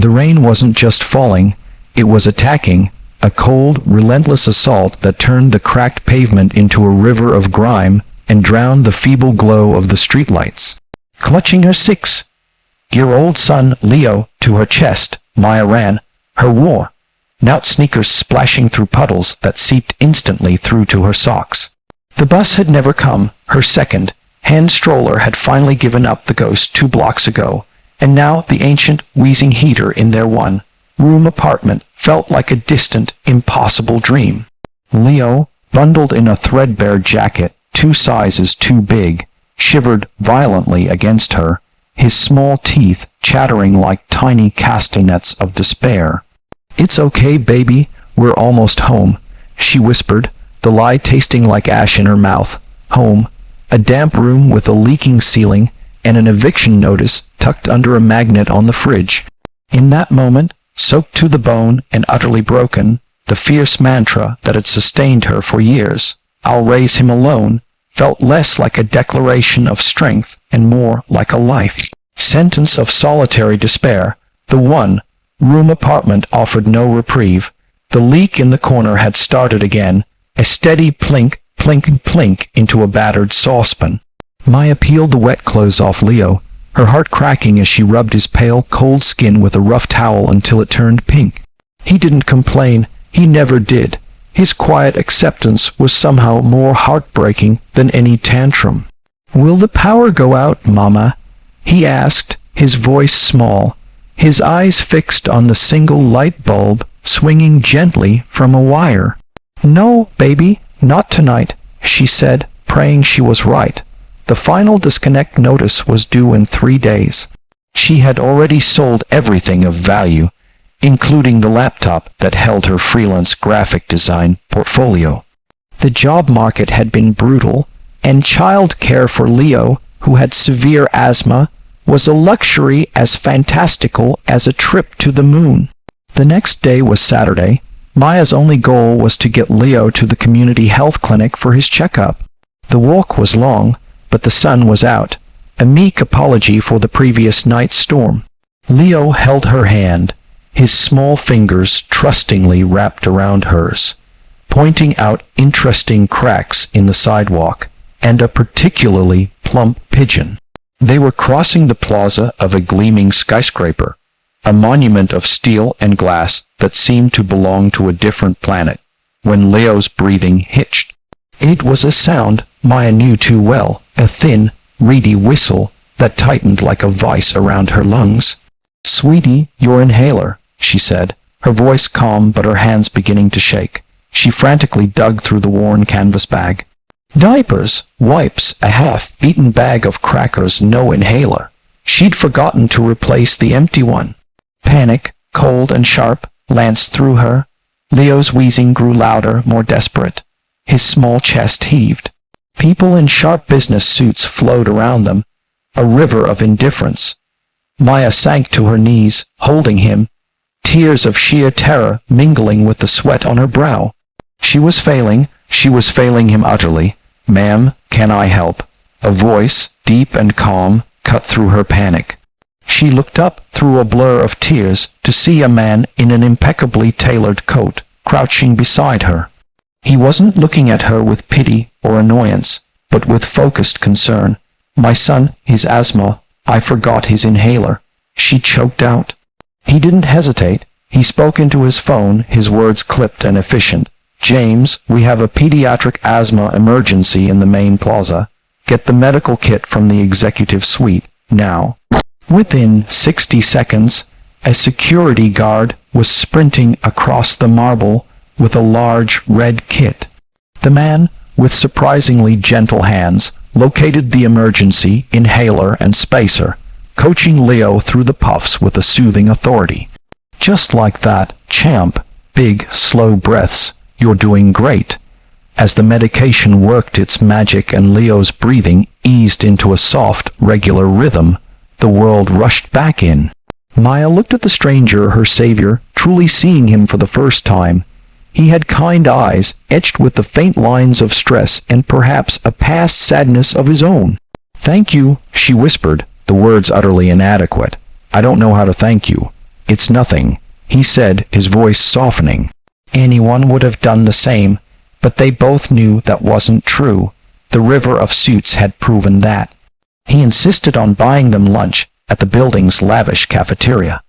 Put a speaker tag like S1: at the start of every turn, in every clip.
S1: The rain wasn't just falling, it was attacking, a cold, relentless assault that turned the cracked pavement into a river of grime and drowned the feeble glow of the streetlights. Clutching her 6-year-old son, Leo, to her chest, Maya ran, her worn-out sneakers splashing through puddles that seeped instantly through to her socks. The bus had never come. Her second-hand stroller had finally given up the ghost 2 blocks ago, and now the ancient, wheezing heater in their one-room apartment felt like a distant, impossible dream. Leo, bundled in a threadbare jacket 2 sizes too big, shivered violently against her, his small teeth chattering like tiny castanets of despair. "It's okay, baby, we're almost home," she whispered, the lie tasting like ash in her mouth. Home, a damp room with a leaking ceiling, and an eviction notice tucked under a magnet on the fridge. In that moment, soaked to the bone and utterly broken, the fierce mantra that had sustained her for years, "I'll raise him alone," felt less like a declaration of strength and more like a life sentence of solitary despair. The one-room apartment offered no reprieve. The leak in the corner had started again, a steady plink, plink, plink into a battered saucepan. Maya peeled the wet clothes off Leo, her heart cracking as she rubbed his pale, cold skin with a rough towel until it turned pink. He didn't complain. He never did. His quiet acceptance was somehow more heartbreaking than any tantrum. "Will the power go out, Mama?" he asked, his voice small, his eyes fixed on the single light bulb swinging gently from a wire. "No, baby, not tonight," she said, praying she was right. The final disconnect notice was due in 3 days. She had already sold everything of value, including the laptop that held her freelance graphic design portfolio. The job market had been brutal, and child care for Leo, who had severe asthma, was a luxury as fantastical as a trip to the moon. The next day was Saturday. Maya's only goal was to get Leo to the community health clinic for his checkup. The walk was long, but the sun was out, a meek apology for the previous night's storm. Leo held her hand, his small fingers trustingly wrapped around hers, pointing out interesting cracks in the sidewalk and a particularly plump pigeon. They were crossing the plaza of a gleaming skyscraper, a monument of steel and glass that seemed to belong to a different planet, when Leo's breathing hitched. It was a sound Maya knew too well, a thin, reedy whistle that tightened like a vice around her lungs. "Sweetie, your inhaler," she said, her voice calm but her hands beginning to shake. She frantically dug through the worn canvas bag. Diapers, wipes, a half-eaten bag of crackers, no inhaler. She'd forgotten to replace the empty one. Panic, cold and sharp, lanced through her. Leo's wheezing grew louder, more desperate. His small chest heaved. People in sharp business suits flowed around them, a river of indifference. Maya sank to her knees, holding him, tears of sheer terror mingling with the sweat on her brow. She was failing him utterly. "Ma'am, can I help?" A voice, deep and calm, cut through her panic. She looked up through a blur of tears to see a man in an impeccably tailored coat crouching beside her. He wasn't looking at her with pity or annoyance, but with focused concern. "My son, his asthma, I forgot his inhaler," she choked out. He didn't hesitate. He spoke into his phone, his words clipped and efficient. "James, we have a pediatric asthma emergency in the main plaza. Get the medical kit from the executive suite, now." Within 60 seconds, a security guard was sprinting across the marble with a large red kit. The man, with surprisingly gentle hands, located the emergency inhaler and spacer, coaching Leo through the puffs with a soothing authority. "Just like that, champ. Big, slow breaths. You're doing great." As the medication worked its magic and Leo's breathing eased into a soft, regular rhythm, the world rushed back in. Maya looked at the stranger, her savior, truly seeing him for the first time. He had kind eyes, etched with the faint lines of stress and perhaps a past sadness of his own. "Thank you," she whispered, the words utterly inadequate. "I don't know how to thank you." "It's nothing," he said, his voice softening. Anyone would have done the same, but they both knew that wasn't true. The river of suits had proven that. He insisted on buying them lunch at the building's lavish cafeteria.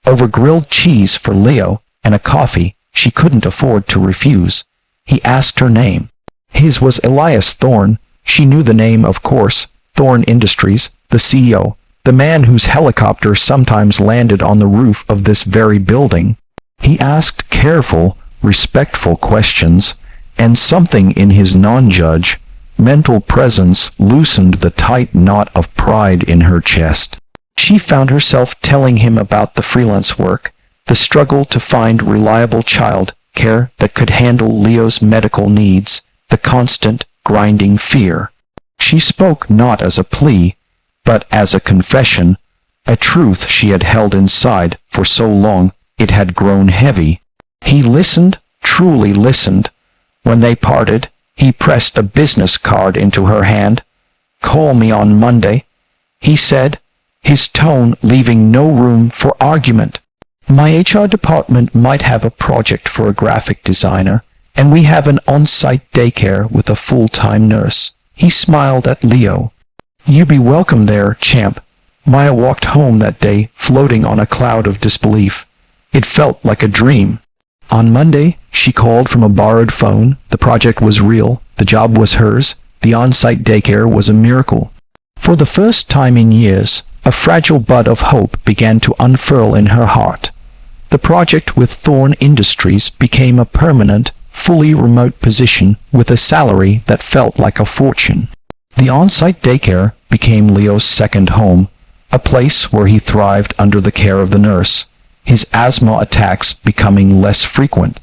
S1: Over grilled cheese for Leo and a coffee she couldn't afford to refuse. He asked her name. His was Elias Thorne. She knew the name, of course. Thorne Industries, the CEO, the man whose helicopter sometimes landed on the roof of this very building. He asked careful, respectful questions, and something in his non-judge, mental presence loosened the tight knot of pride in her chest. She found herself telling him about the freelance work, the struggle to find reliable child care that could handle Leo's medical needs, the constant, grinding fear. She spoke not as a plea, but as a confession, a truth she had held inside for so long it had grown heavy. He listened, truly listened. When they parted, he pressed a business card into her hand. "Call me on Monday," he said, his tone leaving no room for argument. "My HR department might have a project for a graphic designer, and we have an on-site daycare with a full-time nurse." He smiled at Leo. "You be welcome there, champ." Maya walked home that day, floating on a cloud of disbelief. It felt like a dream. On Monday, she called from a borrowed phone. The project was real. The job was hers. The on-site daycare was a miracle. For the first time in years, a fragile bud of hope began to unfurl in her heart. The project with Thorne Industries became a permanent, fully remote position with a salary that felt like a fortune. The on-site daycare became Leo's second home, a place where he thrived under the care of the nurse, his asthma attacks becoming less frequent.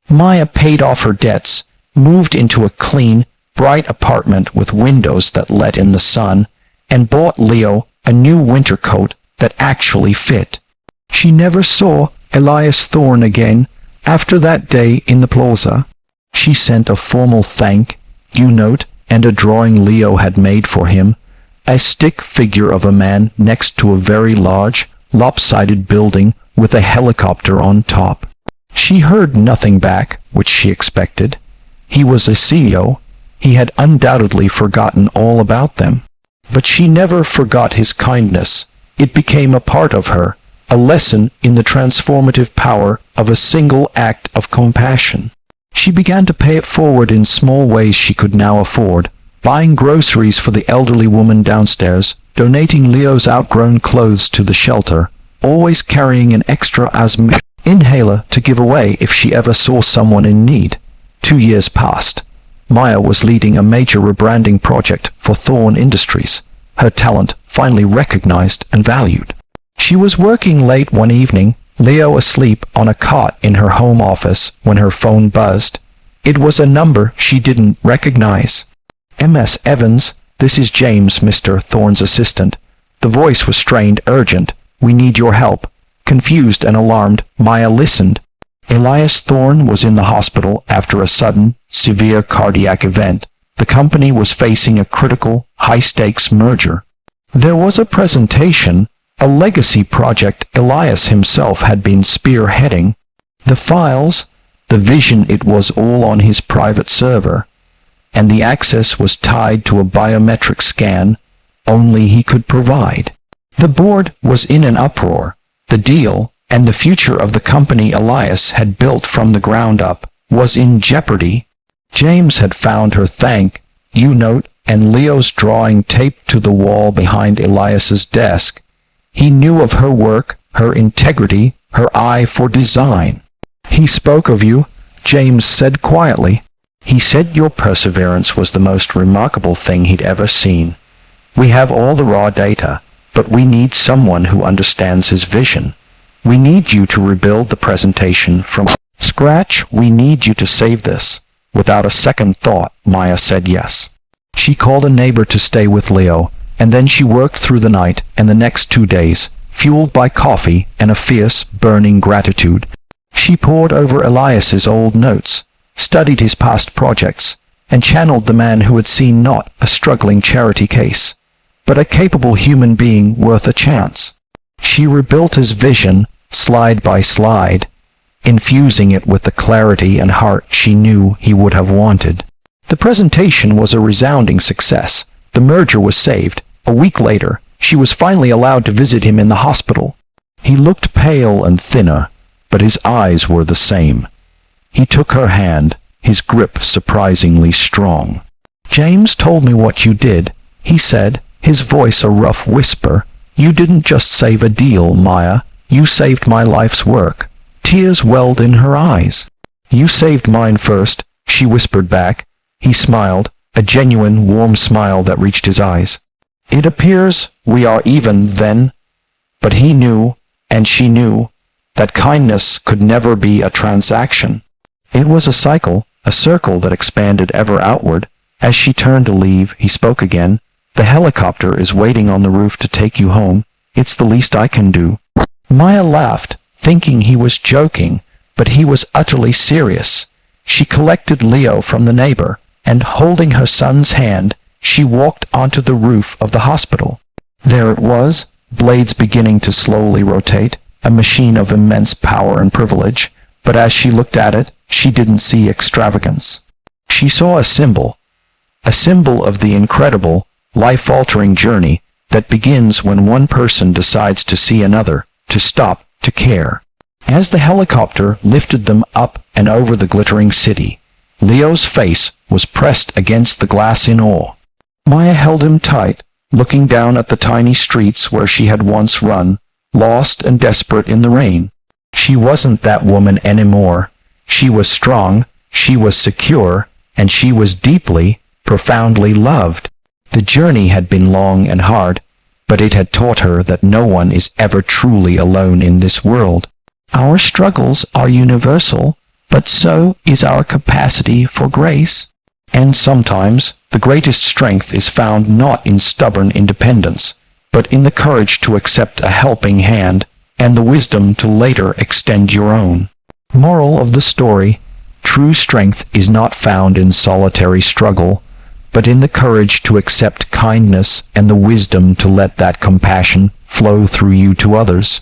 S1: Maya paid off her debts, moved into a clean, bright apartment with windows that let in the sun, and bought Leo a new winter coat that actually fit. She never saw Elias Thorne again after that day in the plaza. She sent a formal thank you note and a drawing Leo had made for him, a stick figure of a man next to a very large, lopsided building with a helicopter on top. She heard nothing back, which she expected. He was a CEO. He had undoubtedly forgotten all about them. But she never forgot his kindness. It became a part of her, a lesson in the transformative power of a single act of compassion. She began to pay it forward in small ways she could now afford, buying groceries for the elderly woman downstairs, donating Leo's outgrown clothes to the shelter, always carrying an extra asthma inhaler to give away if she ever saw someone in need. 2 years passed. Maya was leading a major rebranding project for Thorne Industries, her talent finally recognized and valued. She was working late one evening, Leo asleep on a cot in her home office when her phone buzzed. It was a number she didn't recognize. "Ms. Evans, this is James, Mr. Thorne's assistant." The voice was strained, urgent. "We need your help." Confused and alarmed, Maya listened. Elias Thorne was in the hospital after a sudden, severe cardiac event. The company was facing a critical, high-stakes merger. There was a presentation, a legacy project Elias himself had been spearheading. The files, the vision, it was all on his private server, and the access was tied to a biometric scan only he could provide. The board was in an uproar. The deal, and the future of the company Elias had built from the ground up, was in jeopardy. James had found her thank you note and Leo's drawing taped to the wall behind Elias's desk. He knew of her work, her integrity, her eye for design. "He spoke of you," James said quietly. "He said your perseverance was the most remarkable thing he'd ever seen. We have all the raw data, but we need someone who understands his vision. We need you to rebuild the presentation from scratch. We need you to save this." Without a second thought, Maya said yes. She called a neighbor to stay with Leo, and then she worked through the night and the next 2 days, fueled by coffee and a fierce, burning gratitude. She pored over Elias's old notes, studied his past projects, and channeled the man who had seen not a struggling charity case, but a capable human being worth a chance. She rebuilt his vision, slide by slide, infusing it with the clarity and heart she knew he would have wanted. The presentation was a resounding success. The merger was saved. A week later, she was finally allowed to visit him in the hospital. He looked pale and thinner, but his eyes were the same. He took her hand, his grip surprisingly strong. "James told me what you did," he said, his voice a rough whisper. "You didn't just save a deal, Maya. You saved my life's work." Tears welled in her eyes. "You saved mine first," she whispered back. He smiled, a genuine, warm smile that reached his eyes. "It appears we are even, then." But he knew, and she knew, that kindness could never be a transaction. It was a cycle, a circle that expanded ever outward. As she turned to leave, he spoke again. "The helicopter is waiting on the roof to take you home. It's the least I can do." Maya laughed, thinking he was joking, but he was utterly serious. She collected Leo from the neighbor, and holding her son's hand, she walked onto the roof of the hospital. There it was, blades beginning to slowly rotate, a machine of immense power and privilege, but as she looked at it, she didn't see extravagance. She saw a symbol of the incredible, life-altering journey that begins when one person decides to see another, to stop, to care. As the helicopter lifted them up and over the glittering city, Leo's face was pressed against the glass in awe. Maya held him tight, looking down at the tiny streets where she had once run, lost and desperate in the rain. She wasn't that woman anymore. She was strong, she was secure, and she was deeply, profoundly loved. The journey had been long and hard, but it had taught her that no one is ever truly alone in this world. Our struggles are universal, but so is our capacity for grace. And sometimes the greatest strength is found not in stubborn independence, but in the courage to accept a helping hand and the wisdom to later extend your own. Moral of the story: true strength is not found in solitary struggle, but in the courage to accept kindness and the wisdom to let that compassion flow through you to others.